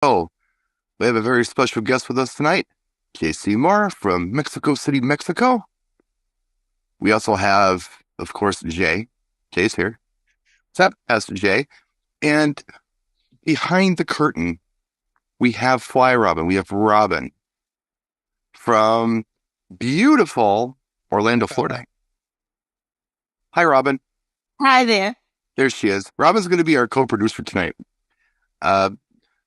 Oh, we have a very special guest with us tonight, JC Maure from Mexico City, Mexico. We also have, of course, Jay. Jay's here. What's up, Pastor Jay? And behind the curtain, we have Fly Robin. We have Robin from beautiful Orlando, Florida. Hi, Robin. Hi there. There she is. Robin's going to be our co-producer tonight. Uh,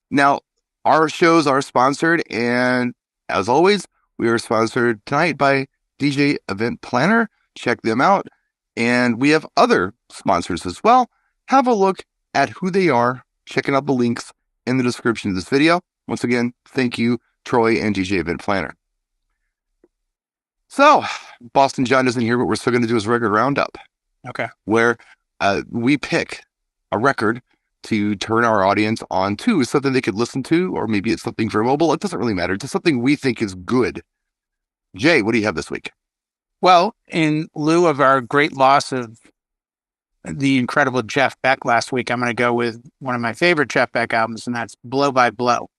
Now, our shows are sponsored, and as always, we are sponsored tonight by DJ Event Planner. Check them out. And we have other sponsors as well. Have a look at who they are, checking out the links in the description of this video. Once again, thank you, Troy and DJ Event Planner. So, Boston John isn't here, but we're still going to do his record roundup. Okay. Where we pick a record to turn our audience on to something they could listen to, or maybe it's something for mobile. It doesn't really matter. It's something we think is good. Jay, what do you have this week? Well, in lieu of our great loss of the incredible Jeff Beck last week, I'm going to go with one of my favorite Jeff Beck albums, and that's Blow by Blow.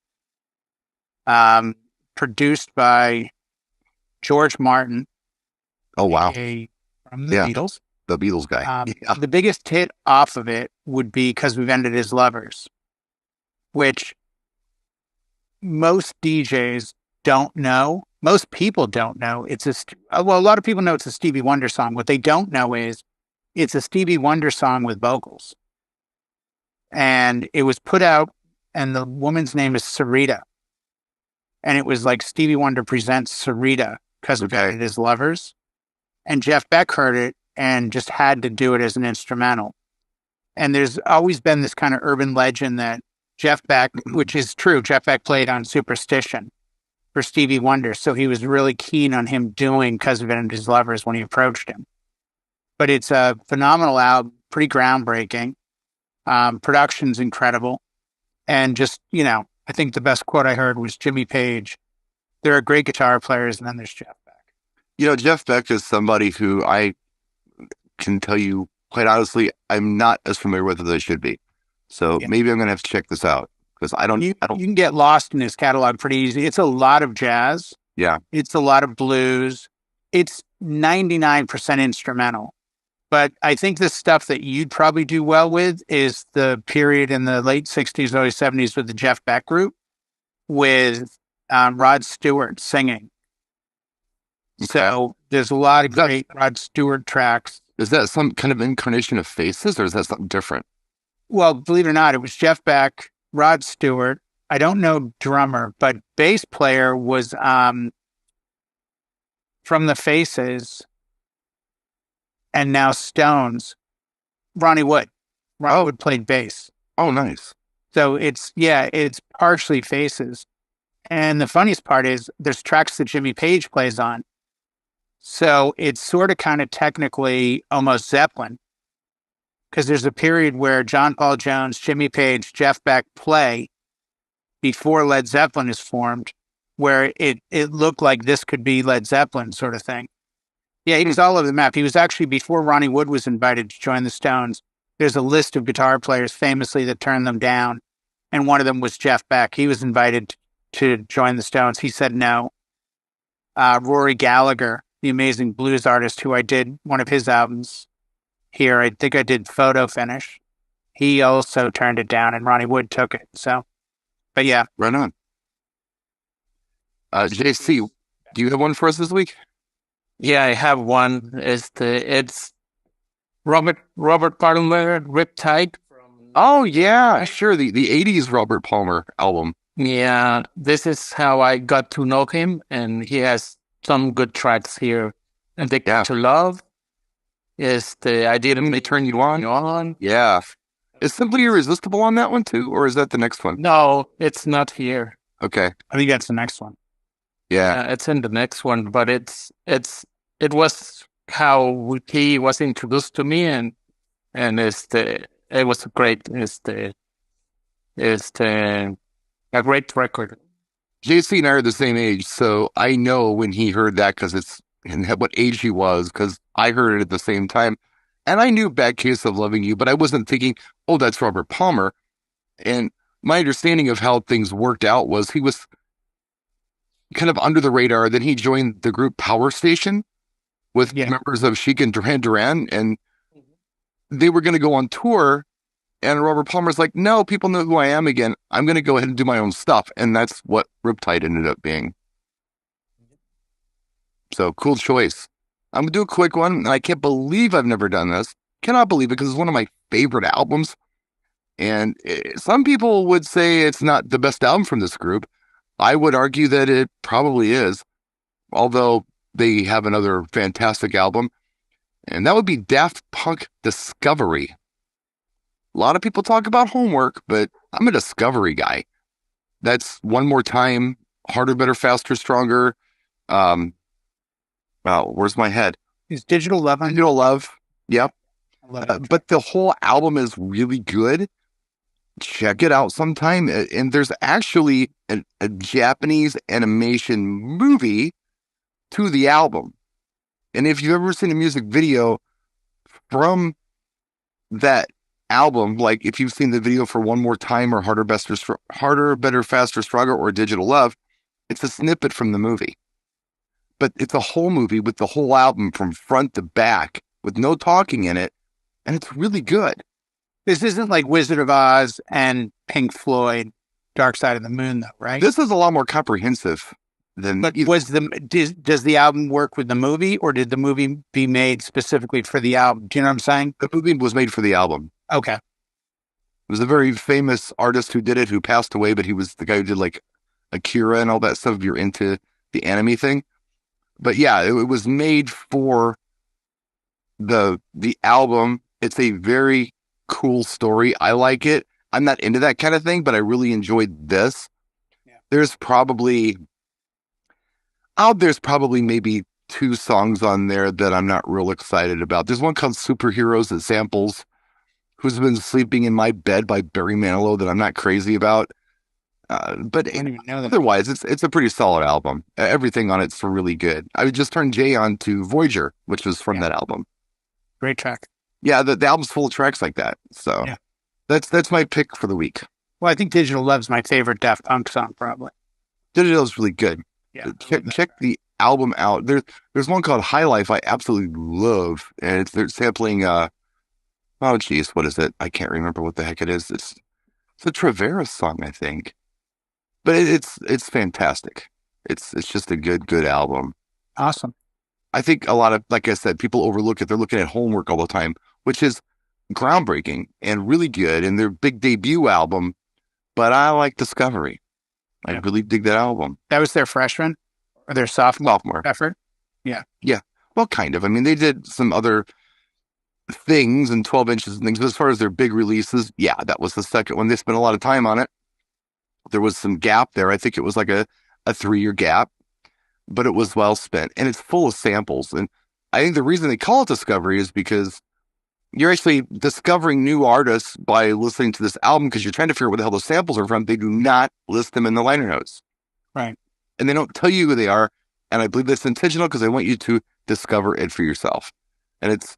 Produced by George Martin. Oh, wow. From the Beatles. The Beatles guy. The biggest hit off of it would be Because We've Ended as Lovers, which most DJs don't know. Most people don't know. A lot of people know it's a Stevie Wonder song. What they don't know is it's a Stevie Wonder song with vocals. And it was put out, and the woman's name is Sarita. And it was like Stevie Wonder presents Sarita because of it as Lovers. And Jeff Beck heard it and just had to do it as an instrumental. And there's always been this kind of urban legend that Jeff Beck, which is true, Jeff Beck played on Superstition for Stevie Wonder. So he was really keen on him doing Because of It and His Lovers when he approached him. But it's a phenomenal album, pretty groundbreaking. Production's incredible. And just, I think the best quote I heard was Jimmy Page. There are great guitar players, and then there's Jeff Beck. Jeff Beck is somebody who I can tell you, quite honestly, I'm not as familiar with as I should be. So maybe I'm going to have to check this out because you can get lost in his catalog pretty easy. It's a lot of jazz. Yeah. It's a lot of blues. It's 99% instrumental. But I think the stuff that you'd probably do well with is the period in the late 60s, early 70s with the Jeff Beck group with Rod Stewart singing. Okay. So there's a lot of great Rod Stewart tracks. Is that some kind of incarnation of Faces, or is that something different? Well, believe it or not, it was Jeff Beck, Rod Stewart. I don't know drummer, but bass player was from the Faces and now Stones, Ronnie Wood. Ronnie Wood played bass. Oh, nice. So it's partially Faces. And the funniest part is there's tracks that Jimmy Page plays on. So it's sort of kind of technically almost Zeppelin, because there's a period where John Paul Jones, Jimmy Page, Jeff Beck play before Led Zeppelin is formed, where it looked like this could be Led Zeppelin sort of thing. Yeah, he was all over the map. He was actually, before Ronnie Wood was invited to join the Stones, there's a list of guitar players famously that turned them down, and one of them was Jeff Beck. He was invited to join the Stones. He said no. Rory Gallagher, the amazing blues artist who I did one of his albums here, I think I did Photo Finish. He also turned it down, and Ronnie Wood took it. So, but yeah. Right on. JC, do you have one for us this week? Yeah, I have one. It's Robert Palmer, Riptide. Oh yeah, sure. The 80s Robert Palmer album. Yeah, this is how I got to know him, and he has some good tracks here. Addicted to Love is the I Didn't They Turn You On. Yeah. Is Simply Irresistible on that one too, or is that the next one? No, it's not here. Okay. I think that's the next one. Yeah, it's in the next one, but it was how he was introduced to me, and it was great. A great record. JC and I are the same age, so I know when he heard that because it's and what age he was, because I heard it at the same time. And I knew Bad Case of Loving You, but I wasn't thinking, oh, that's Robert Palmer. And my understanding of how things worked out was he was kind of under the radar. Then he joined the group Power Station with members of Chic and Duran Duran, and they were going to go on tour. And Robert Palmer's like, no, people know who I am again. I'm going to go ahead and do my own stuff. And that's what Riptide ended up being. So cool choice. I'm going to do a quick one. And I can't believe I've never done this. Cannot believe it because it's one of my favorite albums. And some people would say it's not the best album from this group. I would argue that it probably is, although they have another fantastic album. And that would be Daft Punk Discovery. A lot of people talk about Homework, but I'm a Discovery guy. That's One More Time, Harder, Better, Faster, Stronger. Wow, where's my head? Is Digital Love on? Digital Love, yep. But the whole album is really good. Check it out sometime. And there's actually a Japanese animation movie to the album. And if you've ever seen a music video from that album, like if you've seen the video for One More Time or Harder, Better, Faster, Stronger or Digital Love, it's a snippet from the movie. But it's a whole movie with the whole album from front to back with no talking in it. And it's really good. This isn't like Wizard of Oz and Pink Floyd, Dark Side of the Moon, though, right? This is a lot more comprehensive than. But does the album work with the movie, or did the movie be made specifically for the album? Do you know what I'm saying? The movie was made for the album. Okay. It was a very famous artist who did it, who passed away, but he was the guy who did like Akira and all that stuff. If you're into the anime thing, but yeah, it was made for the album. It's a very cool story. I like it. I'm not into that kind of thing, but I really enjoyed this. Yeah. There's probably maybe 2 songs on there that I'm not real excited about. There's one called Superheroes that samples Who's Been Sleeping in My Bed by Barry Manilow that I'm not crazy about. But otherwise, it's a pretty solid album. Everything on it's really good. I just turned Jay on to Voyager, which was from that album. Great track. Yeah, the album's full of tracks like that. So that's my pick for the week. Well, I think Digital Love's my favorite Daft Punk song, probably. Digital Love's really good. Yeah, check the album out. There's one called High Life I absolutely love, and they're sampling. Oh geez, what is it? I can't remember what the heck it is. It's a Traveras song, I think, but it's fantastic. It's just a good album. Awesome. I think a lot of, like I said, people overlook it. They're looking at Homework all the time, which is groundbreaking and really good, and their big debut album. But I like Discovery. I really dig that album. That was their freshman or their sophomore effort? Yeah. Yeah. Well, kind of. I mean, they did some other things and 12 inches and things, but as far as their big releases, yeah, that was the second one. They spent a lot of time on it. There was some gap there. I think it was like a 3-year gap, but it was well spent, and it's full of samples. And I think the reason they call it Discovery is because you're actually discovering new artists by listening to this album, because you're trying to figure out where the hell those samples are from. They do not list them in the liner notes. Right. And they don't tell you who they are. And I believe that's intentional because they want you to discover it for yourself. And it's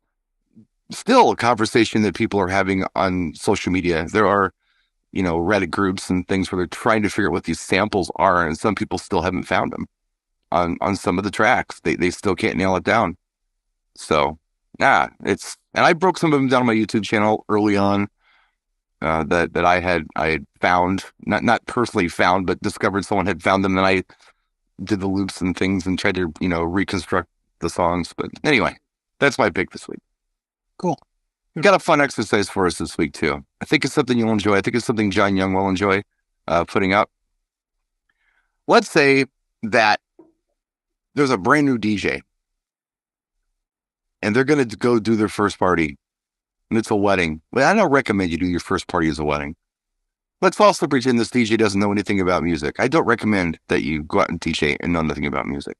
still a conversation that people are having on social media. There are, Reddit groups and things where they're trying to figure out what these samples are. And some people still haven't found them on some of the tracks. They still can't nail it down. So, and I broke some of them down on my YouTube channel early on, that I had found, not personally found, but discovered someone had found them. Then I did the loops and things and tried to, reconstruct the songs. But anyway, that's my pick this week. Cool. We've got a fun exercise for us this week too. I think it's something you'll enjoy. I think it's something John Young will enjoy putting up. Let's say that there's a brand new DJ and they're going to go do their first party, and it's a wedding. Well, I don't recommend you do your first party as a wedding. Let's also pretend this DJ doesn't know anything about music. I don't recommend that you go out and DJ and know nothing about music.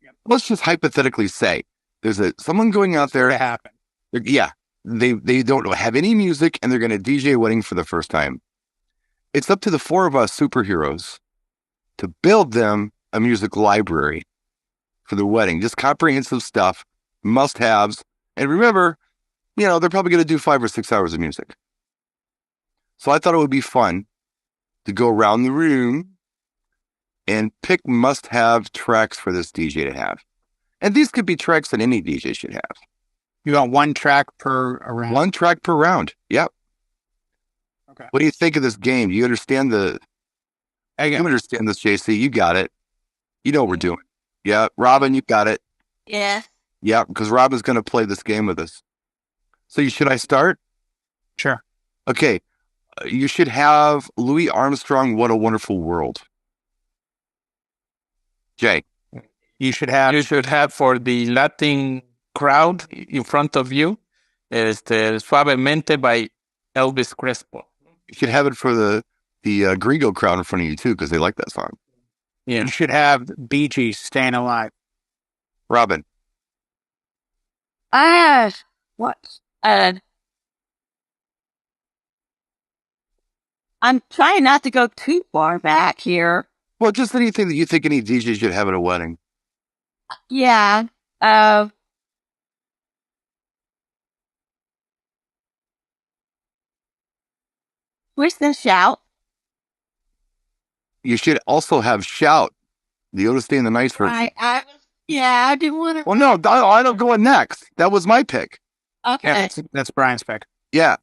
Yep. Let's just hypothetically say there's someone going out there. It happened. Yeah. They don't have any music, and they're going to DJ a wedding for the first time. It's up to the 4 of us superheroes to build them a music library for the wedding. Just comprehensive stuff, must-haves. And remember, they're probably going to do 5 or 6 hours of music. So I thought it would be fun to go around the room and pick must-have tracks for this DJ to have. And these could be tracks that any DJ should have. You got one track per round? One track per round. Yep. Okay. What do you think of this game? Do you understand you understand this, JC? You got it. You know what we're doing. Yeah. Robin, you got it. Yeah. Yeah, because Robin's going to play this game with us. So should I start? Sure. Okay. You should have Louis Armstrong, What a Wonderful World. Jay. You should have for the Latin crowd in front of you is the Suavemente by Elvis Crespo. You should have it for the Gringo crowd in front of you too, because they like that song. Yeah. You should have Bee Gees, Staying Alive. Robin. What? I'm trying not to go too far back here. Well, just anything that you think any DJ should have at a wedding. Yeah. Twist and Shout. You should also have Shout, the Otis Day and the Nice version. I didn't want to. Well, no, I don't go next. That was my pick. Okay. Yeah, that's Brian's pick. Yeah.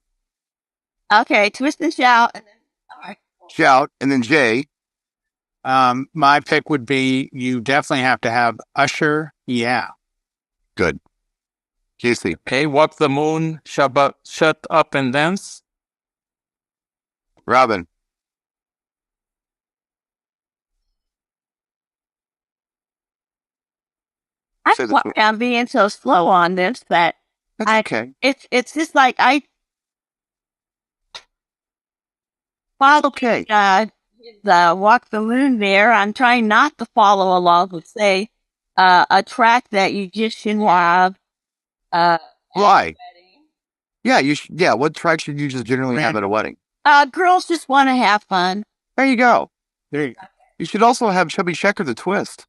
Okay, Twist and Shout. And then, all right. Shout, and then Jay. My pick would be you definitely have to have Usher. Yeah. Good. Casey. Okay, Walk the Moon, Shut Up and Dance. Robin. I'm being so slow on this that That's okay. It's just like I follow okay. The Walk the Moon there. I'm trying not to follow along with say a track that you just should have. Why? Yeah, yeah, what track should you just generally have at a wedding? Girls just want to have fun. There you go. There you go. You should also have Chubby Checker, The Twist.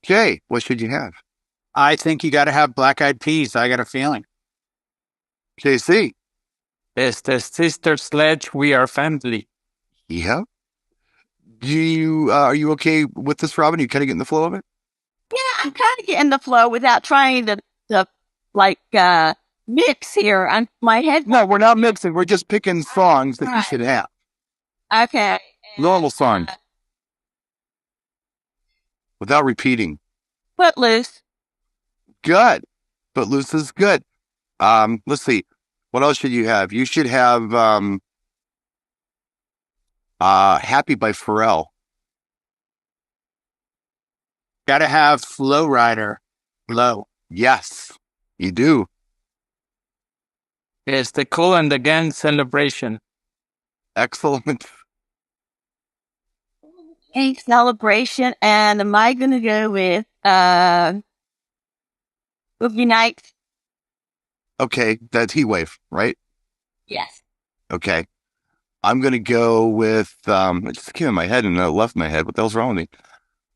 Jay, what should you have? I think you got to have Black Eyed Peas. I got a feeling. JC. It's the Sister Sledge, We Are Family. Yeah. Are you okay with this, Robin? You kind of getting the flow of it? Yeah, I'm kind of getting the flow without trying to mix here on my head. No, we're not mixing. We're just picking songs that you should have. Okay. Normal songs. Without repeating. Footloose. Good. Footloose is good. Let's see. What else should you have? You should have Happy by Pharrell. Got to have Flow Rider. Low. Yes, you do. It's the Cool and the Gang Celebration. Excellent. A Celebration, and am I gonna go with Boogie Nights? Okay, that's Heat Wave, right? Yes. Okay. I'm gonna go with it just came in my head and left my head. What the hell's wrong with me?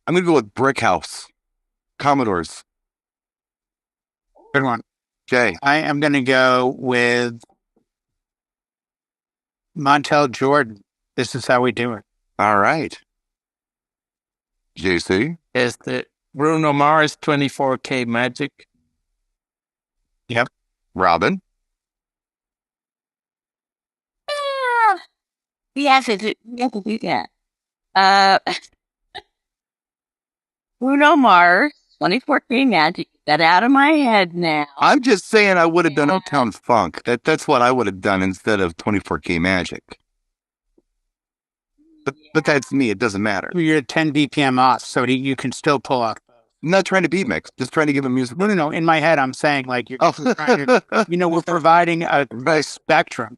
I'm gonna go with Brick House. Commodores. Good one. Jay. I am gonna go with Montel Jordan. This is how we do it. All right. JC. It's the Bruno Mars 24K Magic. Yep. Robin. We have to do that. Bruno Mars, 2014 Magic. Get that out of my head now. I'm just saying I would have done Uptown Funk. That's what I would have done instead of 24K Magic. But that's me. It doesn't matter. You're at 10 BPM off, so you can still pull out. I'm not trying to beat mix. Just trying to give him music. No. In my head, I'm saying like you're trying to, we're providing a spectrum.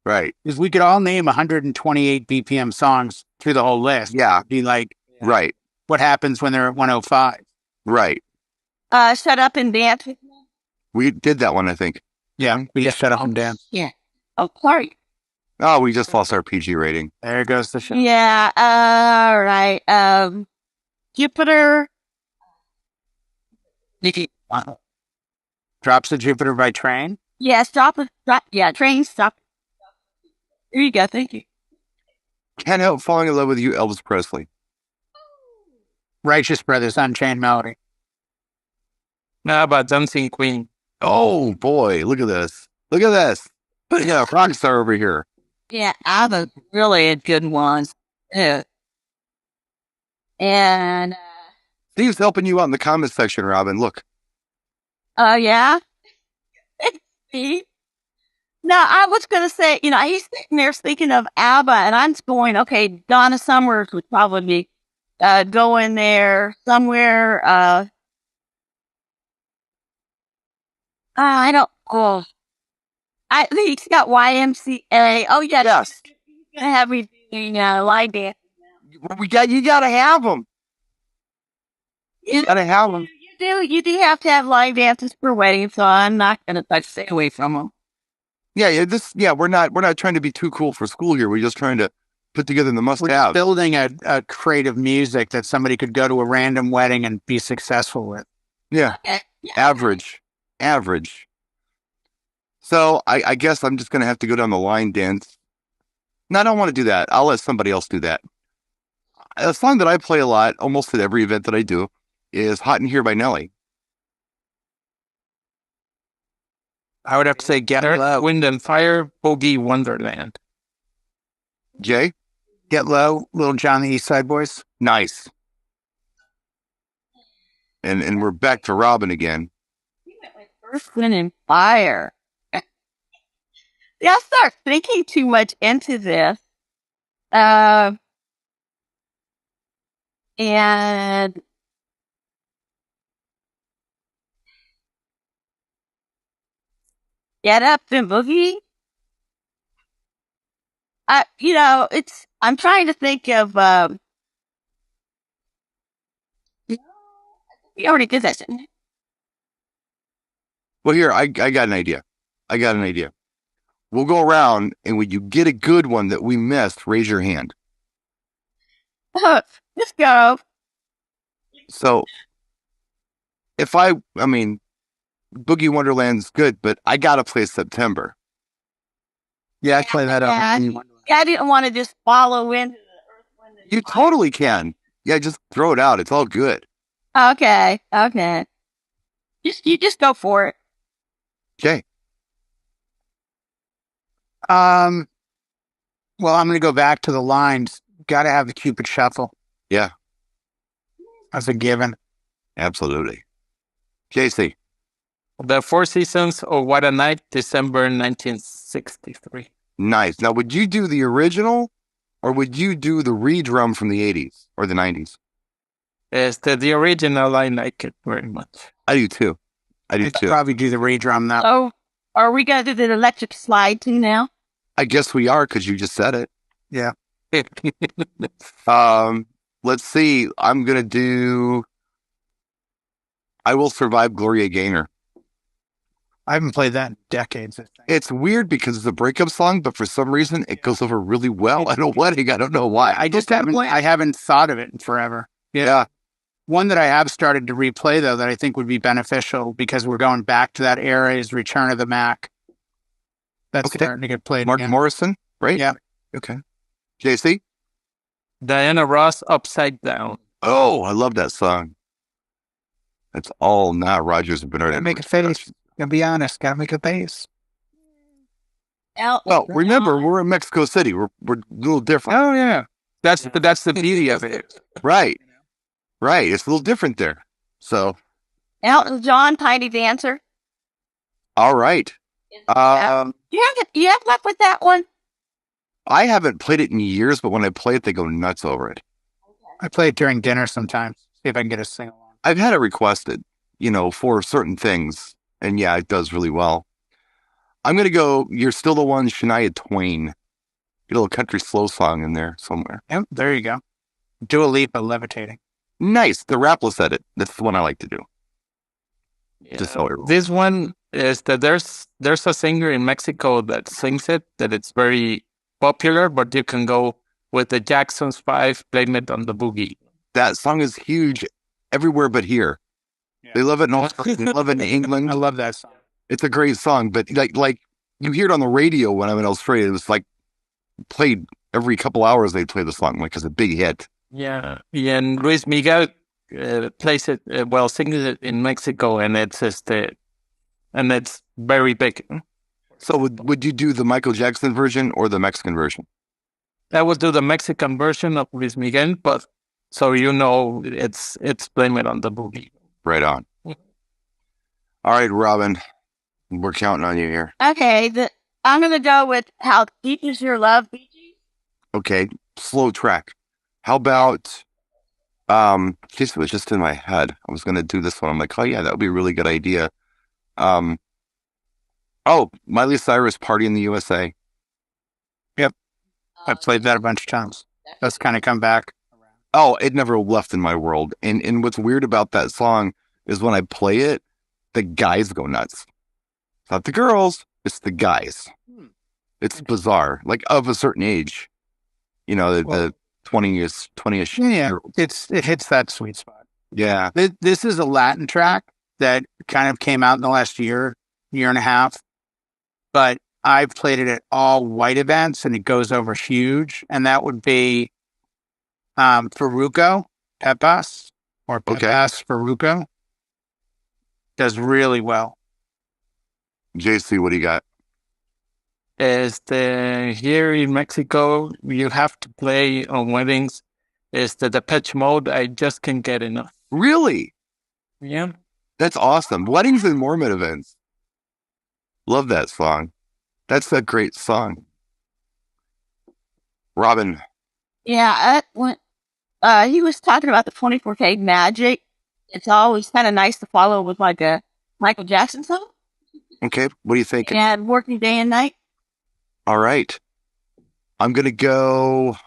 Right. Because we could all name 128 BPM songs through the whole list. Yeah. Be like, right. What happens when they're at 105? Right. Shut Up and Dance with Me. We did that one, I think. Yeah, we just Shut Up and Dance. Yeah. Oh, sorry. Oh, we just lost our PG rating. There goes the show. Yeah. All right. Jupiter. Drops of Jupiter by Train. Yeah, Train Stop. There you go. Thank you. Can't Help Falling in Love with You, Elvis Presley. Righteous Brothers, Unchained Melody. How about Dancing Queen? Oh boy, look at this. Look at this. Yeah, rock star over here. Yeah, ABBA really a good one. Yeah. And Steve's helping you out in the comments section, Robin. Look. yeah. See? No, I was gonna say, he's sitting there speaking of ABBA, and I'm going, okay, Donna Summers would probably go in there somewhere. I don't. Oh, I think he's got YMCA. Oh yeah, Yes. he's gonna have me doing line dance. You gotta have them. You gotta have them. You do have to have line dances for weddings, so I'm not gonna stay away from them. Yeah, we're not trying to be too cool for school here. We're just trying to put together the must have. Building a creative music that somebody could go to a random wedding and be successful with. Yeah. Okay. Average. So I guess I'm just gonna have to go down the line dance. No, I don't want to do that. I'll let somebody else do that. A song that I play a lot, almost at every event that I do, is Hot in Here by Nelly. I would have to say Get Low, Wind and Fire, Boogie Wonderland. Jay? Get Low, Little John the East Side Boys. Nice. And we're back to Robin again. Earth, Wind, and Fire. Yeah, I start thinking too much into this. And Get Up and Boogie. I'm trying to think of, we already did that, didn't we? Well, here, I got an idea. We'll go around, and when you get a good one that we missed, raise your hand. Let's go. So, Boogie Wonderland's good, but I gotta play September. Yeah, I play that up. Yeah, I didn't want to just follow into the Earth, Wind, and You Fire. totally can. Yeah, just throw it out. It's all good. Okay. You just go for it. Okay. Well, I'm going to go back to the lines. Got to have the Cupid Shuffle. Yeah. That's a given. Absolutely. JC. The Four Seasons or What a Night, December 1963. Nice. Now, would you do the original or would you do the redrum from the 80s or the 90s? The original, I like it very much. I do too. I'd probably do the redrum though. Oh, are we going to do the electric slide too now? I guess we are because you just said it. Yeah. Let's see. I'm going to do I Will Survive, Gloria Gaynor. I haven't played that in decades. I think. It's weird because it's a breakup song, but for some reason it goes over really well at a wedding. I don't know why. I haven't thought of it in forever. Yeah. One that I have started to replay though that I think would be beneficial because we're going back to that era is Return of the Mac. That's starting to get played. Mark again. Morrison, right? Yeah. Okay. JC? Diana Ross, Upside Down. Oh, I love that song. That's all Nile Rodgers and Bernard. Gotta make a face. Gotta be honest. Gotta make a face. Well, remember, we're in Mexico City. We're a little different. Oh yeah, that's the beauty of it. Right. It's a little different there. So, Elton John, Tiny Dancer. all right. You have luck with that one? I haven't played it in years, but when I play it, they go nuts over it. I play it during dinner sometimes. See if I can get a sing along. I've had it requested, for certain things. And yeah, it does really well. I'm going to go, You're Still the One, Shania Twain. Get a little country slow song in there somewhere. Yep, there you go. Dua Lipa, Levitating. Nice. The rapless edit. That's the one I like to do. Yeah. Just so it rolls. This one is that there's a singer in Mexico that sings it, that it's very popular, but you can go with the Jackson's 5, Blame It on the Boogie. That song is huge everywhere but here. Yeah. They love it in Australia. They love it in England. I love that song. It's a great song, but like you hear it on the radio when I'm in Australia. It was like played every couple hours they'd play the song like it's a big hit. Yeah, and Luis Miguel plays it sings it in Mexico, and it's and it's very big. So would you do the Michael Jackson version or the Mexican version? I would do the Mexican version of Luis Miguel, but so it's blamed on the movie. Right on. All right, Robin, we're counting on you here. Okay, I'm gonna go with How Deep Is Your Love, Bee Gees. Okay, slow track. How about geez, it was just in my head. I was gonna do this one. I'm like, oh yeah, that would be a really good idea. Oh, Miley Cyrus, Party in the USA. Yep. I've played that a bunch of times. That's kind of come back. Oh, it never left in my world. And what's weird about that song is when I play it, the guys go nuts. It's not the girls, it's the guys. It's bizarre. Like of a certain age. You know, the 20-ish. Yeah, it hits that sweet spot. Yeah. This is a Latin track that kind of came out in the last year and a half. But I've played it at all white events and it goes over huge. And that would be Farruko, Pepas, or Pepas Farruko. Does really well. JC, what do you got? Here in Mexico, you have to play on weddings. The Depeche Mode, I just can't get enough. Really? Yeah. That's awesome. Weddings and Mormon events. Love that song. That's a great song. Robin. Yeah, he was talking about the 24K magic. It's always kind of nice to follow with like a Michael Jackson song. Okay, what do you think? And Working Day and Night. All right. I'm going to go...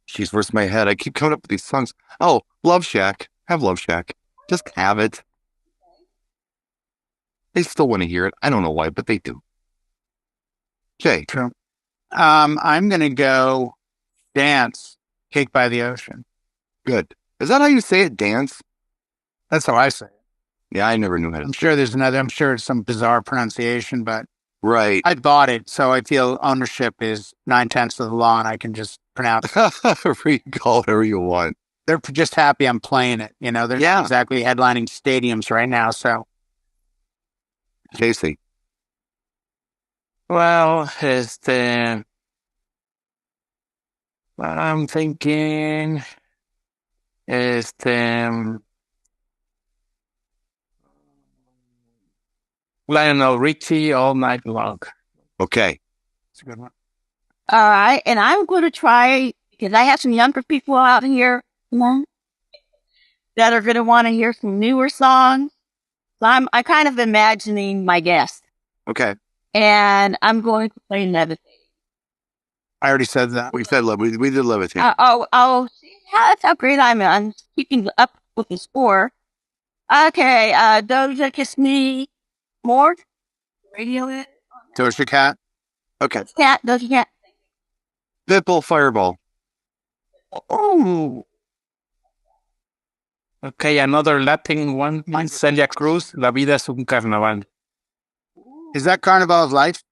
Jeez, where's my head? I keep coming up with these songs. Oh, Love Shack. Have Love Shack. Just have it. They still want to hear it. I don't know why, but they do. Jay. True. I'm going to go Dance, Cake by the Ocean. Good. Is that how you say it, Dance? That's how I say it. Yeah, I never knew how to. I'm sure there's another. I'm sure it's some bizarre pronunciation, but right. I bought it, so I feel ownership is 9/10 of the law, and I can just pronounce it. You can call it whatever you want. They're just happy I'm playing it. You know, they're not exactly headlining stadiums right now. So, Casey. Well, what I'm thinking is Lionel Richie, All Night Long. Okay. That's a good one. All right. And I'm going to try, because I have some younger people out here that are going to want to hear some newer songs. So I kind of imagining my guest. Okay. And I'm going to play Levitating. I already said that. We said we did Levitating. That's how great I'm on keeping up with the score. Okay. Doja Kiss Me. More? Radio it? Doja Cat. Okay. Doja Cat. Pitbull, Fireball. Oh. Okay, another Latin one. Celia Cruz, La Vida es un Carnaval. Is that Carnival of Life?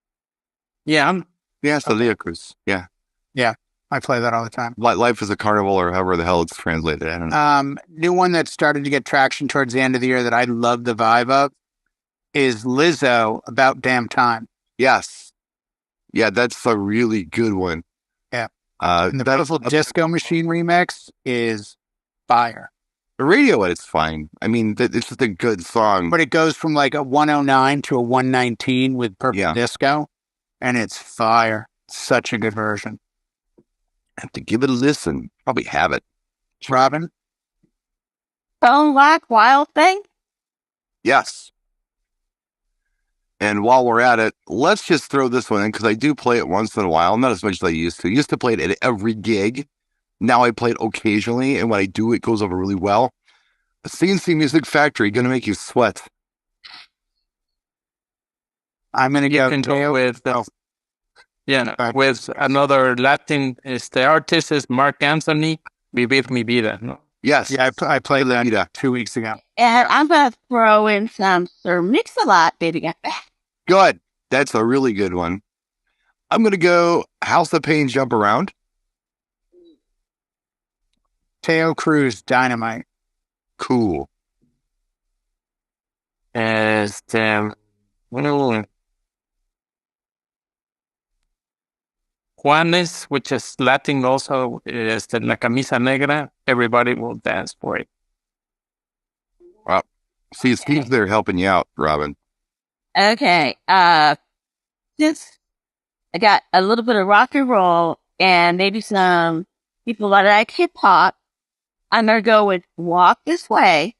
Yeah. Yeah, Celia Cruz. Yeah. Yeah, I play that all the time. Life is a Carnival, or however the hell it's translated. I don't know. New one that started to get traction towards the end of the year that I love the vibe of is Lizzo, About Damn Time. Yes. Yeah, that's a really good one. Yeah. And the Beautiful Disco Machine remix is fire. The radio edit's fine. I mean, it's just a good song. But it goes from like a 109 to a 119 with Purple Disco, and it's fire. Such a good version. I have to give it a listen. Probably have it. Robin? Don't like Wild Thing? Yes. And while we're at it, let's just throw this one in, because I do play it once in a while. Not as much as I used to. Used to play it at every gig. Now I play it occasionally, and when I do, it goes over really well. The CNC Music Factory, going to make you sweat. I'm going to go with... with another Latin, the artist is Mark Anthony, Vivir Mi Vida. No? Yes. Yeah, I played that 2 weeks ago. And I'm going to throw in some Sir Mix-a-Lot, Baby Got Back. Good. That's a really good one. I'm going to go House of Pain, Jump Around. Teo Cruz, Dynamite. Cool. Bueno, Juanes, which is Latin also, La Camisa Negra. Everybody will dance for it. Wow. See, Steve's there helping you out, Robin. Okay. Since I got a little bit of rock and roll and maybe some people that like hip hop, I'm gonna go with Walk This Way,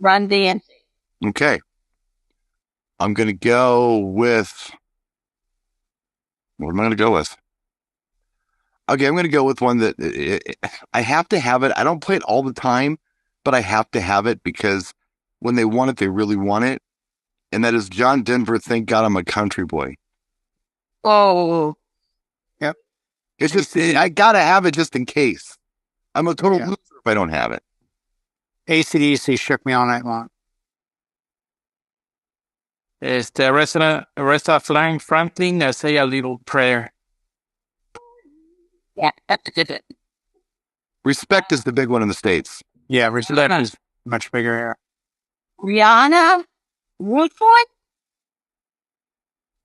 Run DMC. Okay. I'm going to go with... What am I going to go with? Okay, I'm going to go with one that I have to have it. I don't play it all the time, but I have to have it because when they want it, they really want it. And that is John Denver, Thank God I'm a Country Boy. Oh, Yep. It's just, I got to have it just in case. I'm a total loser if I don't have it. AC/DC, Shook Me All Night Long. Aretha Franklin, I Say a Little Prayer. yeah, that's a good one. Respect is the big one in the States. Yeah, Respect is much bigger here. Rihanna, Root Boy.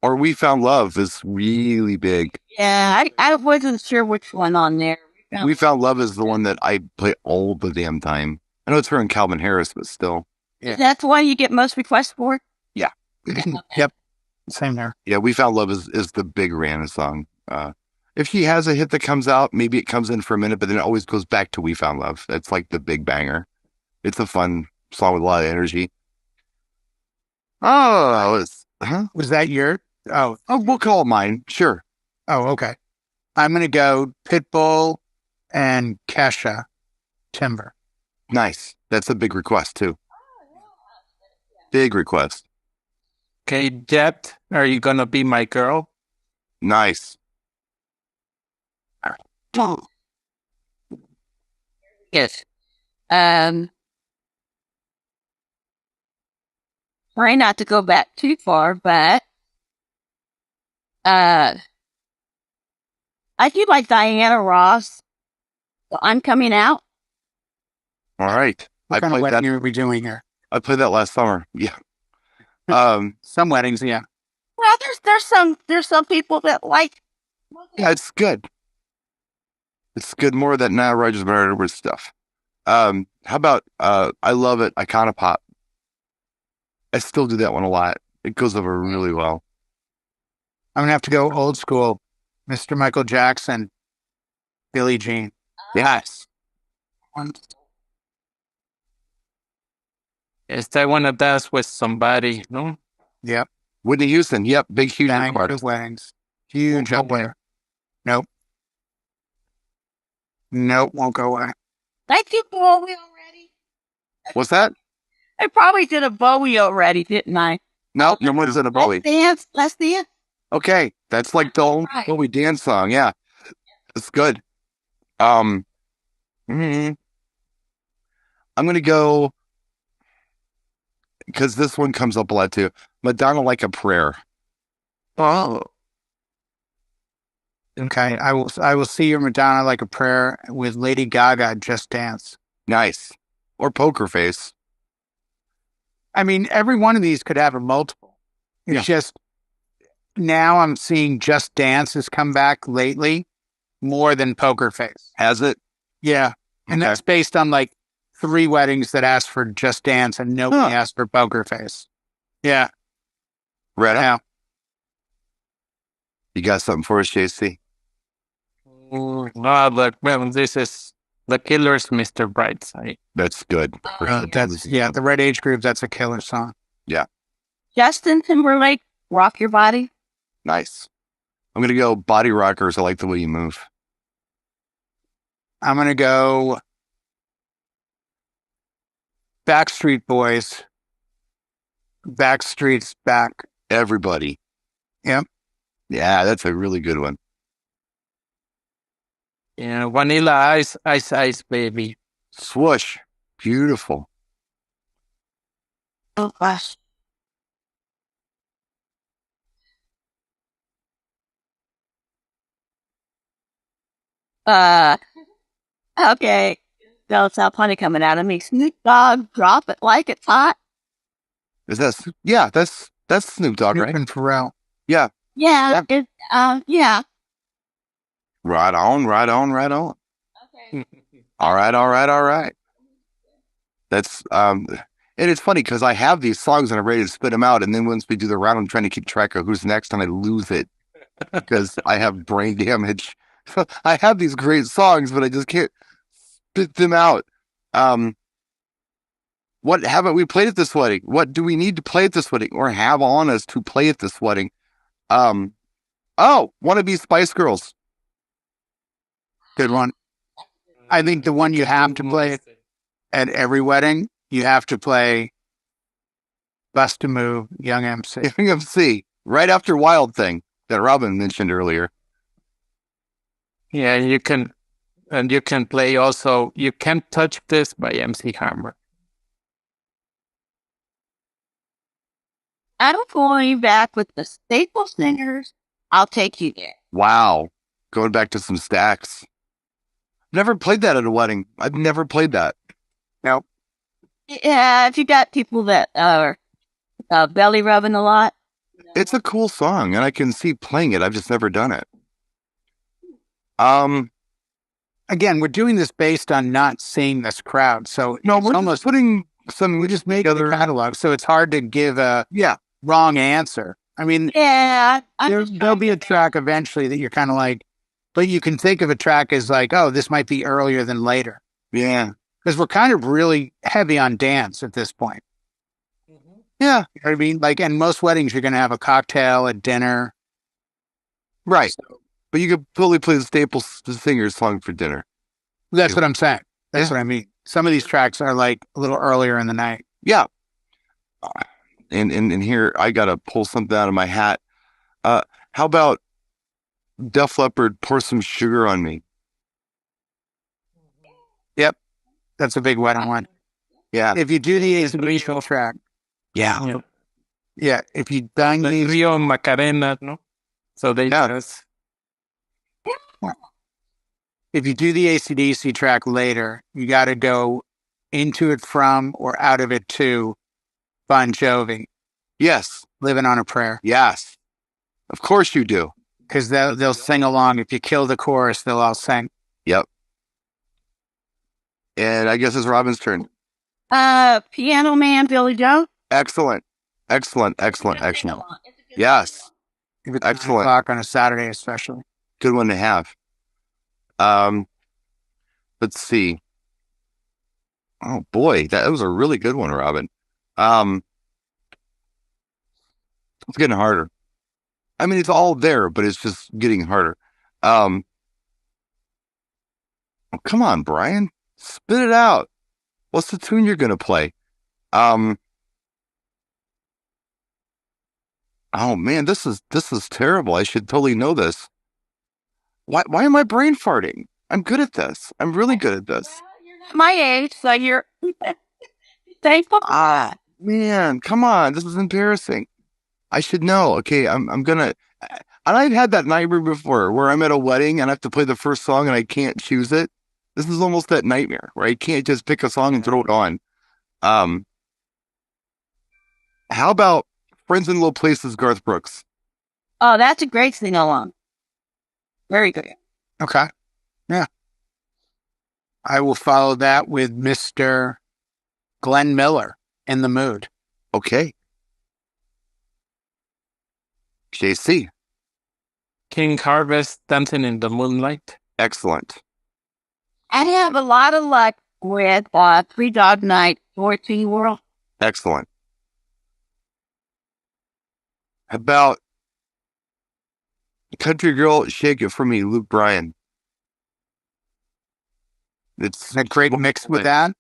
Or We Found Love is really big. Yeah, I wasn't sure which one on there. We Found Love is the one that I play all the damn time. I know it's her and Calvin Harris, but still. Yeah. That's the one you get most requests for? Yeah. Yep. Same there. Yeah, We Found Love is the big Rihanna song. If she has a hit that comes out, maybe it comes in for a minute, but then it always goes back to We Found Love. That's like the big banger. It's a fun song with a lot of energy. Oh, Was that your? Oh, we'll call it mine. Sure. oh, okay. I'm gonna go Pitbull and Kesha, Timber. Nice. That's a big request too. Big request. Okay, Depth, Are You Gonna Be My Girl? Nice. Yes. Try not to go back too far, but I do like Diana Ross. So I'm coming out. All right. What kind of wedding are we doing here? I played that last summer. Yeah. Some weddings, yeah. Well, there's some people that like. Yeah, it's good. It's good. More of that Nile Rodgers Bernard Edwards stuff. How about I love it, Iconopop. I still do that one a lot. It goes over really well. I'm gonna have to go old school. Mr. Michael Jackson, Billie Jean. Yes. I Wanna Dance with Somebody, no? Yep. Whitney Houston. Yep. Big, huge Bang for request. weddings. Huge up there. Nope. Nope, won't go away. I did Bowie already. What's that? I probably did a Bowie already, didn't I? No, no one's in a Bowie. Let's dance. Okay, that's like the old Bowie dance song. Yeah, it's good. I'm gonna go because this one comes up a lot too. Madonna, Like a Prayer. Oh, Okay, I will see your Madonna Like a Prayer with Lady Gaga, Just Dance. Nice. Or Poker Face. I mean, every one of these could have a multiple. It's just now I'm seeing Just Dance has come back lately more than Poker Face. Has it? Yeah. And that's based on like 3 weddings that asked for Just Dance and nobody asked for Poker Face. Yeah. Right now. now. You got something for us, JC? no, but well, this is The Killers, Mr. Brightside. That's good. The right age group, that's a killer song. Yeah. Justin Timberlake, Rock Your Body. Nice. I'm going to go Body Rockers. I Like the Way You Move. I'm going to go Backstreet Boys. Backstreet's Back. Everybody. Yep. Yeah, that's a really good one. Yeah, Vanilla Ice, Ice Ice Baby. Swoosh. Beautiful. Oh gosh. Okay. Don't sound funny coming out of me. Snoop Dogg, drop it like it's hot. Is that? Yeah, that's Snoop Dogg, right? Snoop and Pharrell. Yeah. Yeah. Yeah. Right on, right on, right on. Okay. All right, all right, all right. That's and it's funny because I have these songs and I'm ready to spit them out, and then once we do the round, I'm trying to keep track of who's next, and I lose it because I have brain damage. I have these great songs, but I just can't spit them out. What haven't we played at this wedding? What do we need to play at this wedding or have on us to play at this wedding? Oh, Wannabe Spice Girls. Good one. I think the one you have to play at every wedding, you have to play Bust a Move, Young MC. Young MC, right after Wild Thing that Robin mentioned earlier. Yeah, you can play also You Can't Touch This by MC Hammer. I'm going back with the staple singers. I'll take you there. Wow. Going back to some stacks. Never played that at a wedding. I've never played that. Nope. Yeah, if you got people that are belly rubbing a lot. It's a cool song, and I can see playing it. I've just never done it. Again, we're doing this based on not seeing this crowd. So no, we're almost putting some. We just make the catalog, so it's hard to give a wrong answer. I mean, yeah, there'll be a track eventually that you're kind of like, but you can think of a track as like, oh, this might be earlier than later. Yeah, because we're kind of really heavy on dance at this point. Mm-hmm. Yeah, you know what I mean. Like, in most weddings, you're going to have a cocktail, a dinner, right? So, but you could totally play the staple singers song for dinner. That's what I'm saying. That's what I mean. Some of these tracks are like a little earlier in the night. Yeah. And here I gotta pull something out of my hat. How about Def Leppard, Pour Some Sugar on Me? Yep. That's a big wedding one. Yeah. If you do the AC/DC track. Yeah. Yeah. If you bang the Rio Macarena, no? So they just... If you do the AC/DC track later, you got to go into it from or out of it to Bon Jovi. Yes. Living on a Prayer. Yes. Of course you do. Because they'll sing along. If you kill the chorus, they'll all sing. Yep. And I guess it's Robin's turn. Piano Man, Billy Joe. Excellent. Excellent. Excellent. Excellent. Yes. If it's excellent. 9 o'clock on a Saturday, especially. Good one to have. Let's see. Oh boy, that was a really good one, Robin. It's getting harder. I mean, it's all there, but it's just getting harder. Oh, come on, Brian, spit it out. What's the tune you're gonna play? Oh man, this is terrible. I should totally know this. Why am I brain farting? I'm good at this. I'm really good at this. My age, so you're thankful. Man, come on. This is embarrassing. I should know. Okay, I'm gonna. And I've had that nightmare before, where I'm at a wedding and I have to play the first song and I can't choose it. This is almost that nightmare where I can't just pick a song and throw it on. How about Friends in Low Places, Garth Brooks? Oh, that's a great sing along. Very good. Okay. Yeah. I will follow that with Mr. Glenn Miller, In the Mood. Okay. JC. King Harvest, Dancing in the Moonlight. Excellent. I have a lot of luck with Three Dog Night, 14 World. Excellent. How about Country Girl, Shake It For Me, Luke Bryan? It's a great mix with that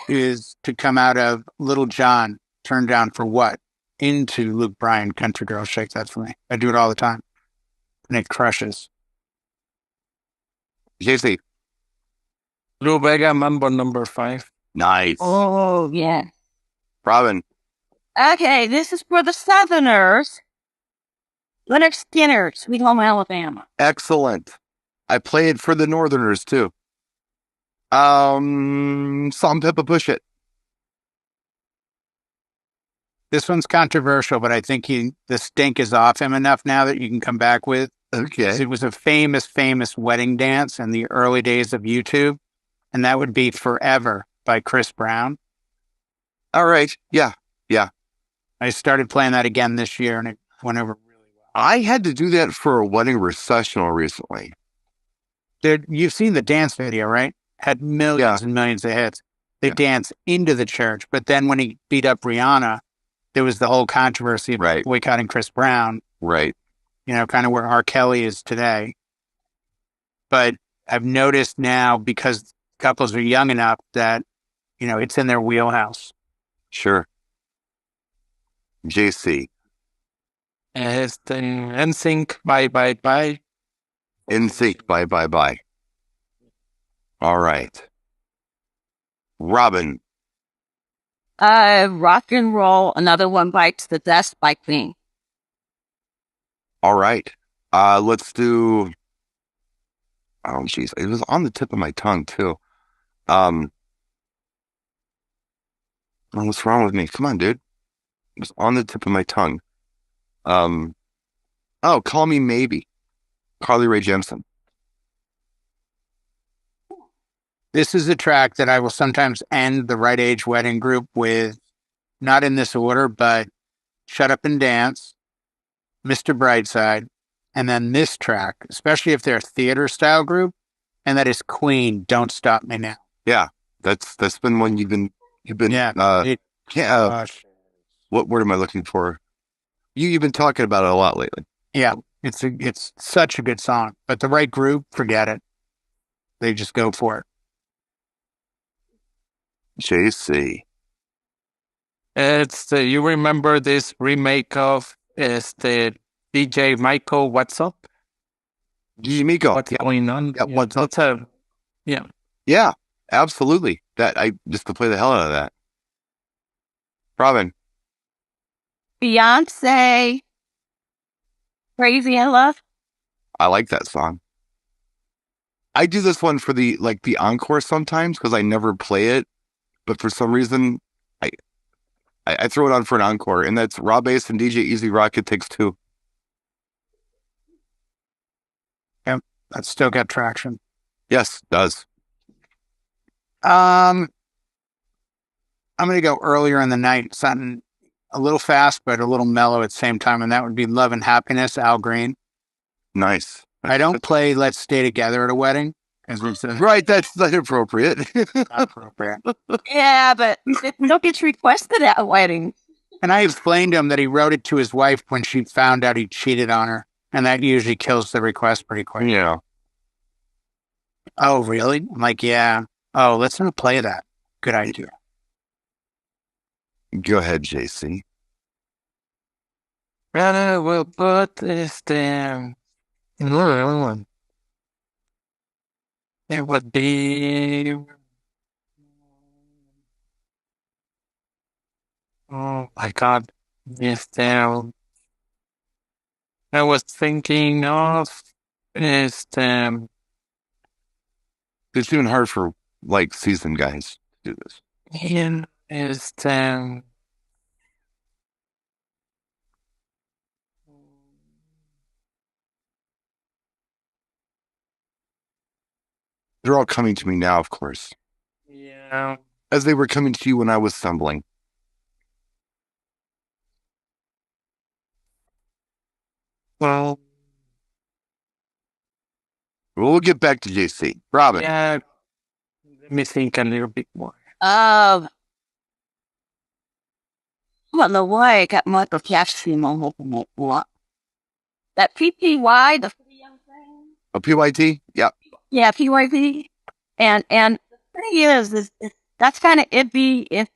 is to come out of Little John, Turned Down for What, into Luke Bryan, Country Girl, Shake That For Me. I do it all the time. And it crushes. JC. Lou Bega, Mambo number 5. Nice. Oh, yeah. Robin. Okay, this is for the Southerners. Leonard Skinner, Sweet Home Alabama. Excellent. I play it for the Northerners too. Salt Peppa Push It. This one's controversial, but I think the stink is off him enough now that you can come back with. Okay. It was a famous wedding dance in the early days of YouTube, and that would be Forever by Chris Brown. All right. Yeah. Yeah. I started playing that again this year, and it went over really well. I had to do that for a wedding recessional recently. You've seen the dance video, right? Had millions and millions of hits. They dance into the church, but then when he beat up Rihanna, there was the whole controversy of boycotting Chris Brown. Right. You know, kind of where R. Kelly is today. But I've noticed now, because couples are young enough, that, you know, it's in their wheelhouse. Sure. JC. NSYNC, Bye Bye Bye. NSYNC, Bye Bye Bye. All right. Robin. Rock and Roll, Another One Bites the Dust by Queen. All right. Let's do. Oh, jeez. It was on the tip of my tongue, too. What's wrong with me? Come on, dude. It was on the tip of my tongue. Call Me Maybe. Carly Rae Jepsen. This is a track that I will sometimes end the Right Age Wedding group with, not in this order, but Shut Up and Dance, Mr. Brightside, and then this track, especially if they're a theater style group, and that is Queen, Don't Stop Me Now. Yeah, that's been one you've been what word am I looking for? You've been talking about it a lot lately. Yeah, it's such a good song, but the right group, forget it. They just go for it. JC. It's you remember this remake of the DJ Michael, What's Up? DJ Miko. What's going on? Yeah, What's Up? Yeah, absolutely. That I just to play the hell out of that. Robin. Beyonce, Crazy in Love. I like that song. I do this one for the encore sometimes because I never play it, but for some reason I throw it on for an encore, and that's Rob Bass and DJ Easy Rock. It Takes Two. Yep, that's still got traction. Yes, it does. I'm going to go earlier in the night, something a little fast, but a little mellow at the same time. And that would be Love and Happiness, Al Green. Nice. I don't play Let's Stay Together at a wedding. Right. That's not appropriate. Not appropriate. Yeah, but it don't get requested at a wedding. And I explained to him that he wrote it to his wife when she found out he cheated on her. And that usually kills the request pretty quick. Yeah. Oh, really? I'm like, yeah. Oh, let's not play that. Good idea. Go ahead, JC. Brannan will put this down. It would be. Oh my God. Yes, down. I was thinking of is It's even hard for seasoned guys to do this. is They're all coming to me now, of course. Yeah. As they were coming to you when I was stumbling. Well, We'll get back to JC. Robin. yeah. Let me think a little bit more. I don't know why I got Michael Jackson on what? That PPY, the A PYT? Yeah. Yeah, PYT. And the thing is that's kind of iffy if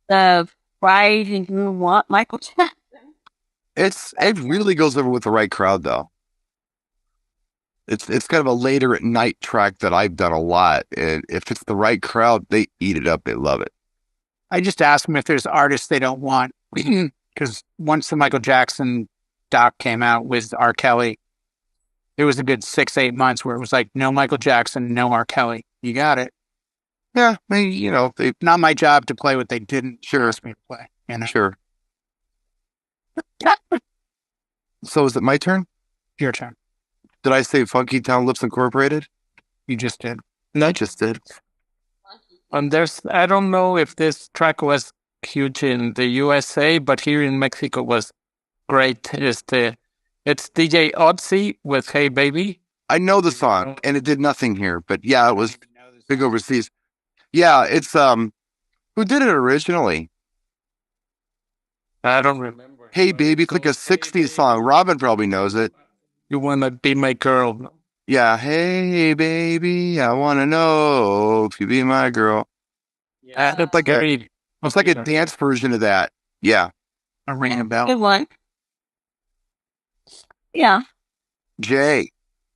the bride and groom want Michael Jackson. It really goes over with the right crowd though. It's kind of a later at night track that I've done a lot. And if it's the right crowd, they eat it up. They love it. I just ask them if there's artists they don't want. Because once the Michael Jackson doc came out with R. Kelly, It was a good 6-8 months where it was like no Michael Jackson, no R. Kelly. You got it. Yeah, I mean, you know, they Not my job to play what they didn't sure, ask me to play. You know? sure. So is it my turn? Your turn. Did I say Funky Town Lips Incorporated? You just did. No, I just did. And I don't know if this track was huge in the USA, but here in Mexico was great. It's DJ Otzi with Hey Baby. I know the song, and it did nothing here, but yeah, it was big overseas. Yeah, it's who did it originally? I don't remember. Hey Baby, it's like a 60s song. Robin probably knows it. You wanna be my girl? Yeah, hey baby, I wanna know if you be my girl. Yeah, It's like a dance version of that. Yeah. A ring a bell. Good one. Yeah. Jay,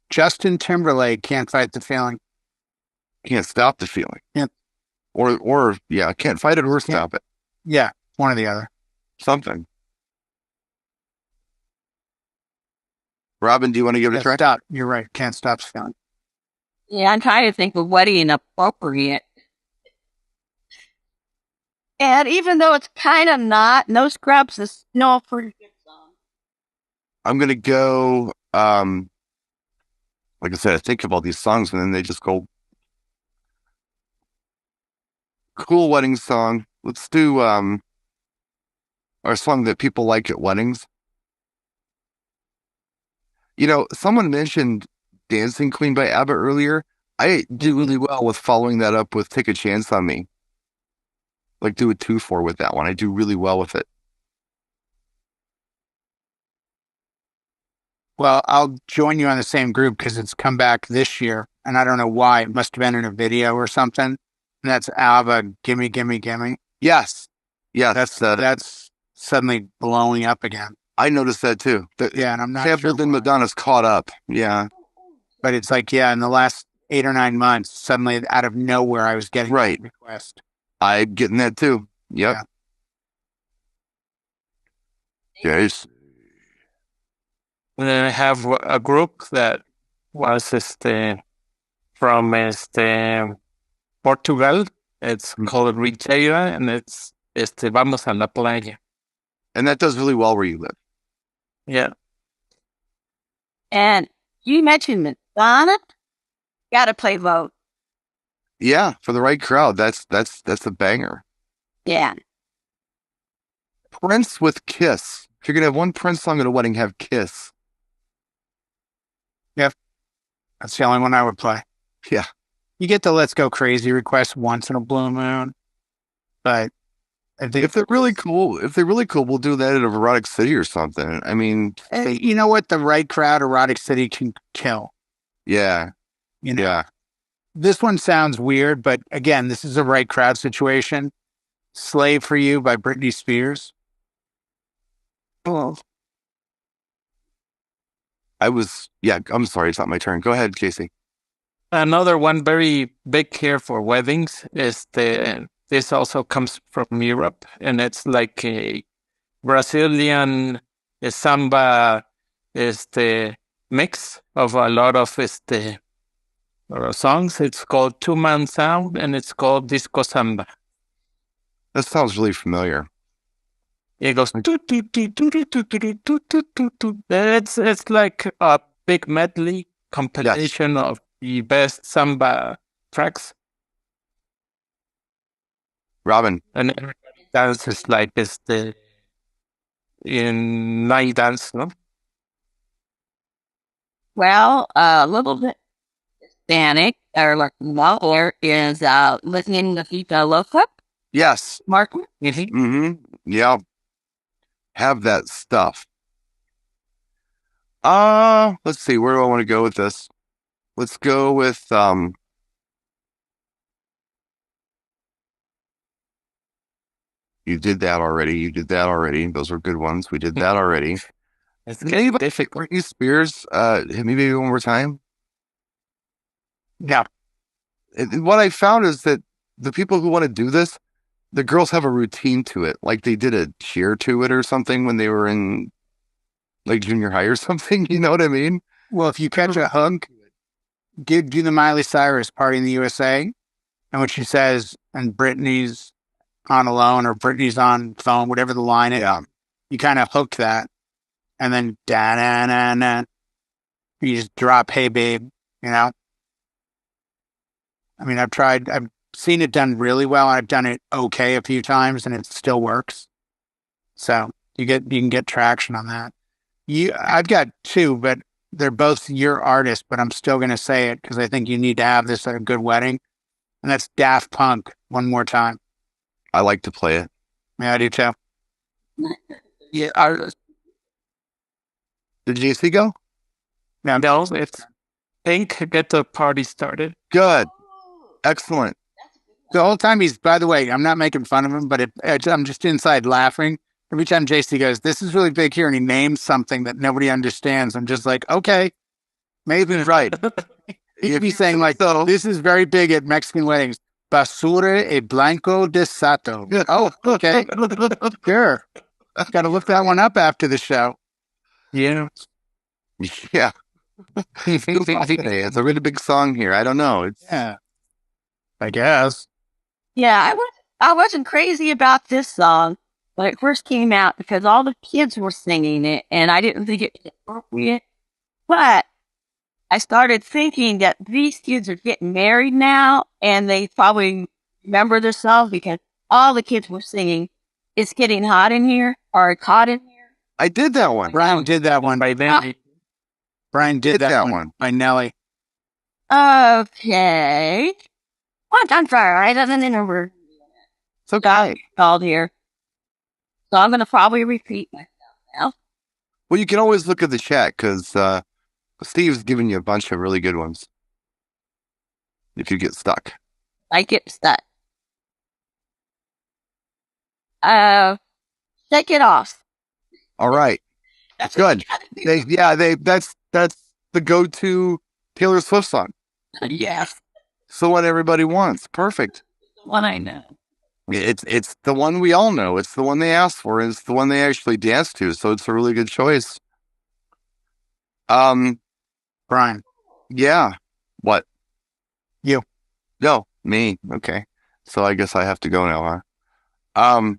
Justin Timberlake, Can't Fight the Feeling. can't stop the feeling. Yeah. Or yeah, can't fight it or stop it. Yeah, one or the other. Something. Robin, do you want to give it a try? Stop. You're right. Can't stop feeling. Yeah, I'm trying to think of what inappropriate. And even though it's kind of not, No Scrubs is no a pretty good song. I'm gonna go like I said, I think of all these songs and then they just go cool wedding song. Let's do our song that people like at weddings. You know, someone mentioned Dancing Queen by ABBA earlier. I do really well with following that up with Take a Chance on Me. Like do a 2-4 with that one. I do really well with it. Well, I'll join you on the same group because it's come back this year, and I don't know why. It must have been in a video or something. And that's ABBA, Gimme, Gimme, Gimme. Yes. Yeah, That's suddenly blowing up again. I noticed that too. Yeah, and I'm not Sampled sure in why. Madonna's caught up. Yeah. But it's like, yeah, in the last 8 or 9 months, suddenly out of nowhere, I was getting Right. that request. I'm getting that too. Yep. Yeah. Yes. And then I have a group that was from Portugal. It's called Richeira, and it's Vamos a la Playa. And that does really well where you live. Yeah. And you mentioned Madonna. Gotta play Vote. Yeah, for the right crowd. That's a banger. Yeah. Prince with Kiss. If you're gonna have one Prince song at a wedding, have Kiss. That's the only one I would play. Yeah. You get the Let's Go Crazy request once in a blue moon, but I think If they're really cool, we'll do that at Erotic City or something. I mean, you know what? The right crowd, Erotic City can kill. yeah. You know, Yeah. this one sounds weird, but again, this is a right crowd situation. Slave for You by Britney Spears. Oh. I'm sorry, it's not my turn. Go ahead, Casey. Another one very big here for weddings is this also comes from Europe, and it's like a Brazilian samba mix of a lot of songs. It's called two-man sound, and it's called disco samba. That sounds really familiar. It goes. It's like a big medley compilation of the best samba tracks. Robin. And everybody dances like it's in night dance, no? Well, a little bit Hispanic, or like Maure is listening to Fita Loca. Yes. Martin. Mm-hmm. Yeah. Have that stuff. Let's see, where do I want to go with this? Let's go with you did that already. Those were good ones. We did that already. It's Anybody difficult. Britney Spears, hit me maybe one more time. Yeah. What I found is that the people who want to do this, the girls have a routine to it. Like they did a cheer to it or something when they were in like junior high or something. You know what I mean? Well, if you catch a hook, do the Miley Cyrus Party in the USA, and what she says, and Britney's on alone or Britney's on phone, whatever the line is, you kind of hook that, and then da na na na, you just drop "Hey Babe," you know. I mean, I've seen it done really well. I've done it okay a few times, and it still works. So you can get traction on that. I've got two, but they're both your artists, but I'm still going to say it because I think you need to have this at a good wedding. And that's Daft Punk, One More Time. I like to play it. Yeah, I do too. Yeah, Did JC go? no, it's Pink Get the Party Started. Good. Excellent. The whole time by the way, I'm not making fun of him, but I'm just inside laughing. Every time JC goes, this is really big here, and he names something that nobody understands, I'm just like, okay, maybe Right. he could be saying like, So, this is very big at Mexican weddings. Basura e blanco de sato. Oh, okay. Sure. Got to look that one up after the show. Yeah. yeah. It's a really big song here. I don't know. It's Yeah. I guess. Yeah, I wasn't crazy about this song when it first came out because all the kids were singing it and I didn't think it was appropriate. But I started thinking that these kids are getting married now and they probably remember their songs because all the kids were singing "It's Getting Hot in Here" or "It's Hot in Here." I did that one. Brian did that one by Nelly. Brian did that one by Nelly. Okay. One time fire, right? Doesn't remember. It's okay. Called here. So I'm going to probably repeat myself now. Well, you can always look at the chat because Steve's giving you a bunch of really good ones. If you get stuck. I get stuck. Shake It Off. All right. That's Good. That's the go-to Taylor Swift song. Yes. It's the one everybody wants. Perfect. One I know. It's the one we all know. It's the one they asked for. It's the one they actually dance to. So it's a really good choice. Brian. Yeah. What? You. No, me. Okay. So I guess I have to go now, huh?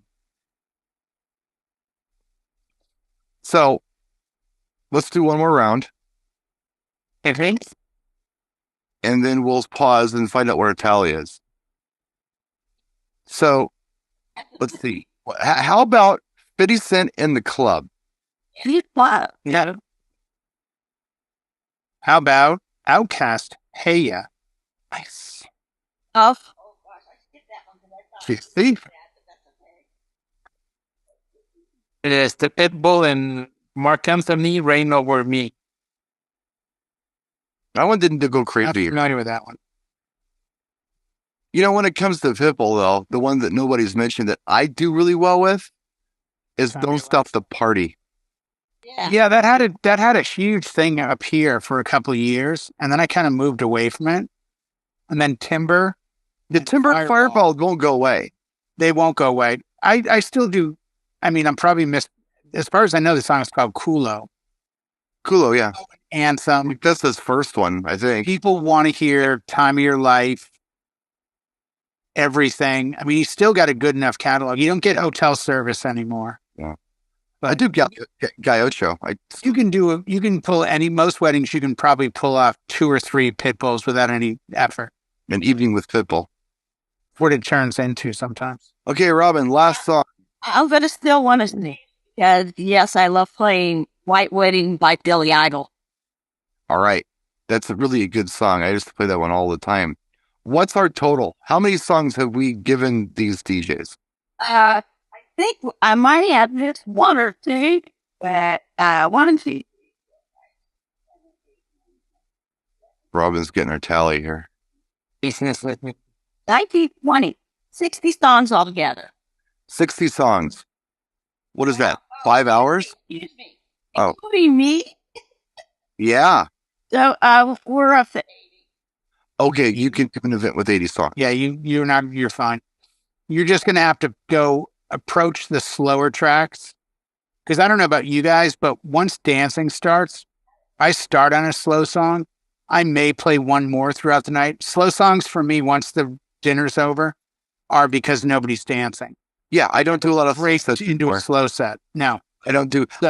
So let's do one more round. Okay. And then we'll pause and find out where a tally is. So let's see. How about 50 Cent in the Club? Yeah. How about Outcast? Hey Ya. Nice. Oh, gosh, I skipped that one. See? It is the Pitbull and Mark Anthony, Reign Over Me. That one didn't go I'm crazy. familiar with that one. You know, when it comes to Pitbull, though, the one that nobody's mentioned that I do really well with is Don't Stop the Party. Yeah, that had a huge thing up here for a couple of years, and then I kind of moved away from it. And then Timber. The Timber and Fireball won't go away. They won't go away. I still do. I mean, I'm probably as far as I know, the song is called Kulo. Kulo, yeah. Anthem. That's his first one, I think. People want to hear Time of Your Life, everything. I mean, he's still got a good enough catalog. You don't get Hotel Service anymore. Yeah. But I do Gaucho. You can pull most weddings, you can probably pull off 2 or 3 Pitbulls without any effort. An Evening with Pitbull. What it turns into sometimes. Okay, Robin, last song. I'm going to still want to sing. Because, yes, I love playing White Wedding by Billy Idol. All right. That's really a good song. I used to play that one all the time. What's our total? How many songs have we given these DJs? I think I might have this 1 or 2, but 1 and 2. Robin's getting our tally here. Business with me. 19, 20, 60 songs altogether. 60 songs. What is that? 5 hours? Excuse me. Oh. Including me. Yeah. So we're up to 80. Okay, you can do an event with 80 songs. Yeah, you're fine. You're just gonna have to go approach the slower tracks. Because I don't know about you guys, but once dancing starts, I start on a slow song, I may play one more throughout the night. Slow songs for me, once the dinner's over, are because nobody's dancing. Yeah, I don't do a lot of Break sets into anymore. a slow set. No, I don't do. So-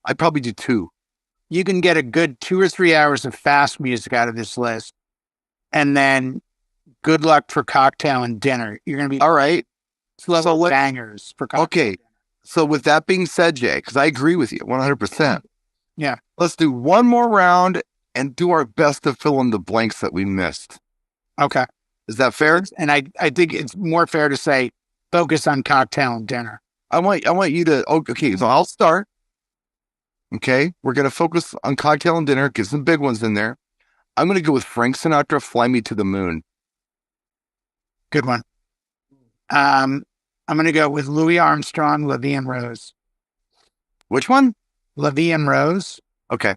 I probably do 2. you can get a good 2 or 3 hours of fast music out of this list, and then good luck for cocktail and dinner. You're going to be All right. slow So what- bangers for cocktail. Okay. So with that being said, Jay, because I agree with you 100%. Yeah. Let's do one more round and do our best to fill in the blanks that we missed. Okay. Is that fair? And I think it's more fair to say focus on cocktail and dinner. I want you to. Okay, so I'll start. Okay, we're gonna focus on cocktail and dinner. Get some big ones in there. I'm gonna go with Frank Sinatra, "Fly Me to the Moon." Good one. I'm going to go with Louis Armstrong, La Vie en Rose. Which one? La Vie en Rose. Okay.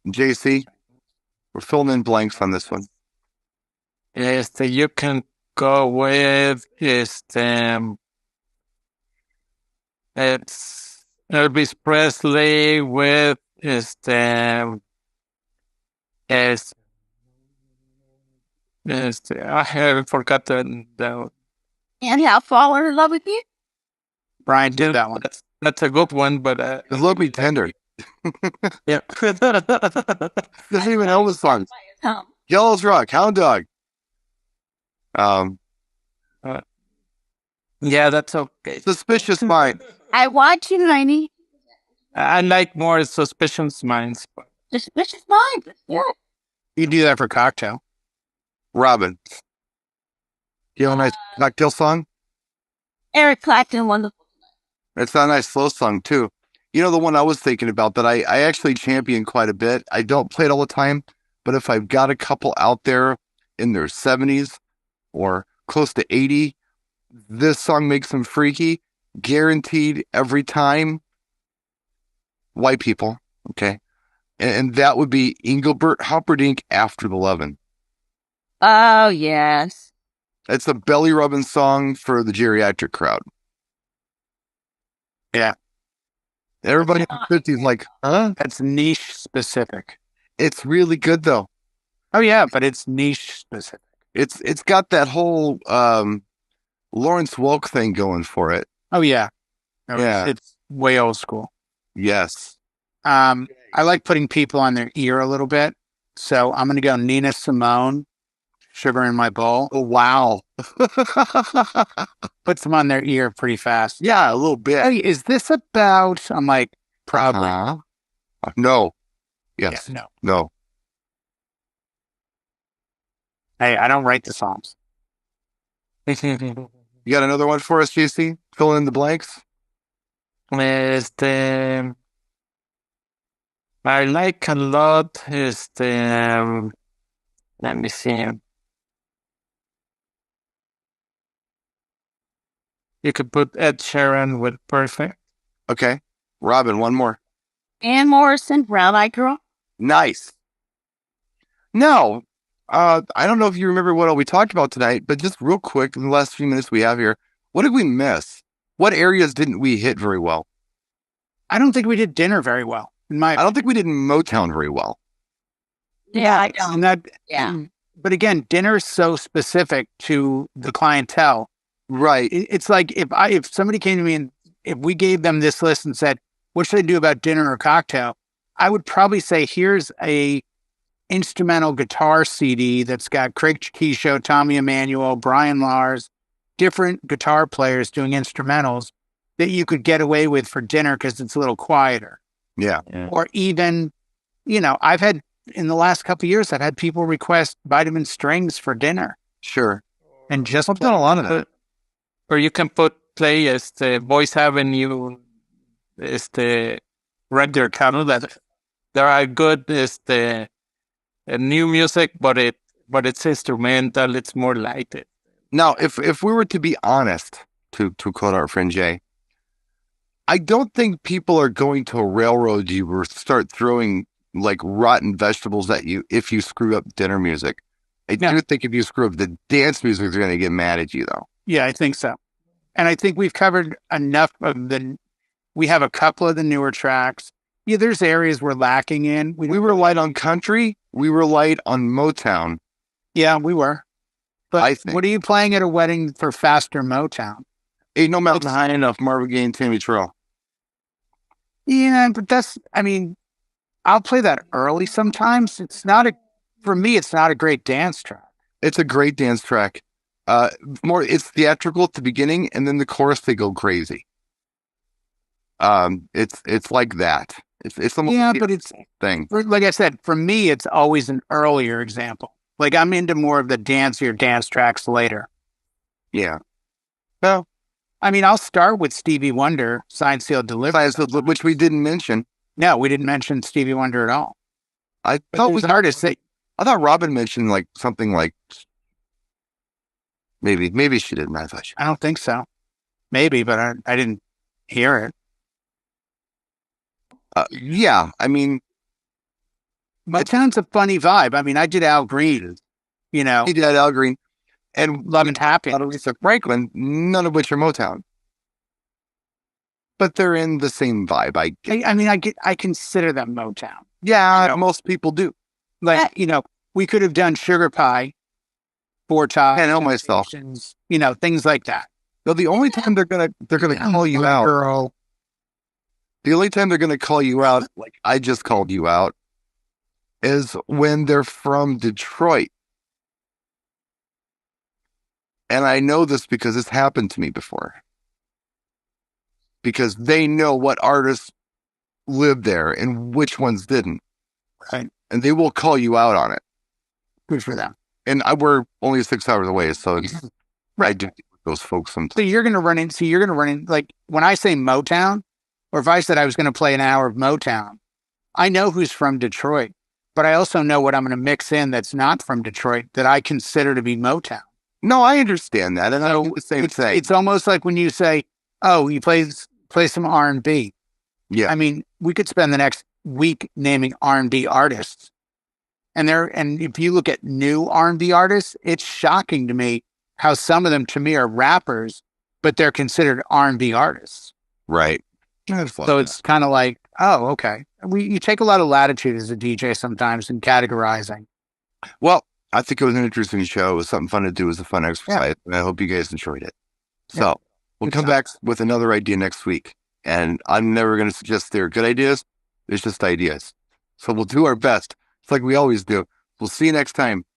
JC, we're filling in blanks on this one. You can go with it's Elvis Presley with I have forgotten the And how fall in love with you? Brian did that one. that's a good one, but Just Love Me Tender. yeah. Doesn't even know the songs. Um, Yellow's Rock, Hound Dog. Yeah, that's okay. Suspicious Mind. I want you, Rainey. I like more Suspicious Minds. Suspicious mind. Yeah. You can do that for cocktail. Robin. You have a nice cocktail song? Eric Clapton, wonderful. It's not a nice slow song, too. You know, the one I was thinking about that I actually champion quite a bit. I don't play it all the time, but if I've got a couple out there in their 70s or close to 80, this song makes them freaky. Guaranteed every time. White people, okay? And that would be Engelbert Humperdinck, After the Lovin'. Oh, yes. It's a belly rubbing song for the geriatric crowd. Yeah. Everybody in the 50s like, huh? That's niche specific. It's really good though. Oh yeah, but it's niche specific. It's got that whole Lawrence Welk thing going for it. Oh yeah. No, Yeah. It's way old school. Yes. I like putting people on their ear a little bit. So I'm going to go Nina Simone, Sugar in My Bowl. Oh wow. Puts them on their ear pretty fast. Yeah, a little bit. Hey, is this about? I'm like, probably. No. Yes. Yeah, no. No. Hey, I don't write the songs. You got another one for us, JC? Fill in the blanks. I like a lot let me see. You could put Ed Sheeran with Perfect. Okay. Robin, one more. Van Morrison, Brown Eyed Girl. Nice. Now, I don't know if you remember what all we talked about tonight, but just real quick, in the last few minutes we have here, what did we miss? What areas didn't we hit very well? I don't think we did dinner very well. I don't think we did Motown very well. Yeah, I don't. And that, Yeah. But again, dinner's so specific to the clientele. Right. It's like if somebody came to me and if we gave them this list and said, what should I do about dinner or cocktail? I would probably say, here's a instrumental guitar CD that's got Craig Chikisho, Tommy Emmanuel, Brian Lars, different guitar players doing instrumentals that you could get away with for dinner because it's a little quieter. Yeah. Or even, I've had, in the last couple of years, I've had people request Vitamin Strings for dinner. Sure. And just I've done a lot of that. Or you can play Voice Avenue, regular channel that there are good new music, but it's instrumental. It's more light. Now, if we were to be honest, to quote our friend Jay, I don't think people are going to railroad you or start throwing like rotten vegetables at you if you screw up dinner music. I do think if you screw up the dance music, they're going to get mad at you, though. Yeah, I think so. And I think we've covered enough of we have a couple of the newer tracks. Yeah, there's areas we're lacking in. We were light on country. We were light on Motown. Yeah, we were. But I think. what are you playing at a wedding for faster Motown? Ain't no mountain high enough, Marvin Gaye and Tammy Terrell. Yeah, but I'll play that early sometimes. For me, it's not a great dance track. It's a great dance track. It's theatrical at the beginning, and then the chorus they go crazy. It's like that. It's almost but it's thing. Like I said, for me, it's always an earlier example. Like I'm into more of the dancier dance tracks later. Yeah. Well, I mean, I'll start with Stevie Wonder, Signed, Sealed, Delivered, which we didn't mention. No, we didn't mention Stevie Wonder at all. I thought I thought Robin mentioned like something like maybe she didn't. I thought I don't think so. Maybe, but I didn't hear it. Yeah, I mean, Motown's a funny vibe. I mean, I did Al Green, He did Al Green, and Love and Happiness. Aretha Franklin, none of which are Motown, but they're in the same vibe. I consider them Motown. Yeah, most people do. Like we could have done Sugar Pie, Four Tops. I know myself. Things like that. No, the only time they're gonna call you out, girl. The only time they're gonna call you out, like I just called you out, is when they're from Detroit. And I know this because it's happened to me before. Because they know what artists lived there and which ones didn't. Right. And they will call you out on it. Good for them. And we're only 6 hours away, so it's right. I do with those folks sometimes. So you're gonna run in like when I say Motown, or if I said I was gonna play an hour of Motown, I know who's from Detroit, but I also know what I'm gonna mix in that's not from Detroit that I consider to be Motown. No, I understand that, and I do the same thing. It's almost like when you say, "Oh, you play some R&B." Yeah, I mean, we could spend the next week naming R&B artists, and if you look at new R&B artists, it's shocking to me how some of them to me are rappers, but they're considered R&B artists. Right. So it's kind of like, oh, okay. You take a lot of latitude as a DJ sometimes in categorizing. Well, I think it was an interesting show. It was something fun to do. It was a fun exercise. And I hope you guys enjoyed it. So we'll come back with another idea next week. And I'm never going to suggest they're good ideas. There's just ideas. So we'll do our best. It's like we always do. We'll see you next time.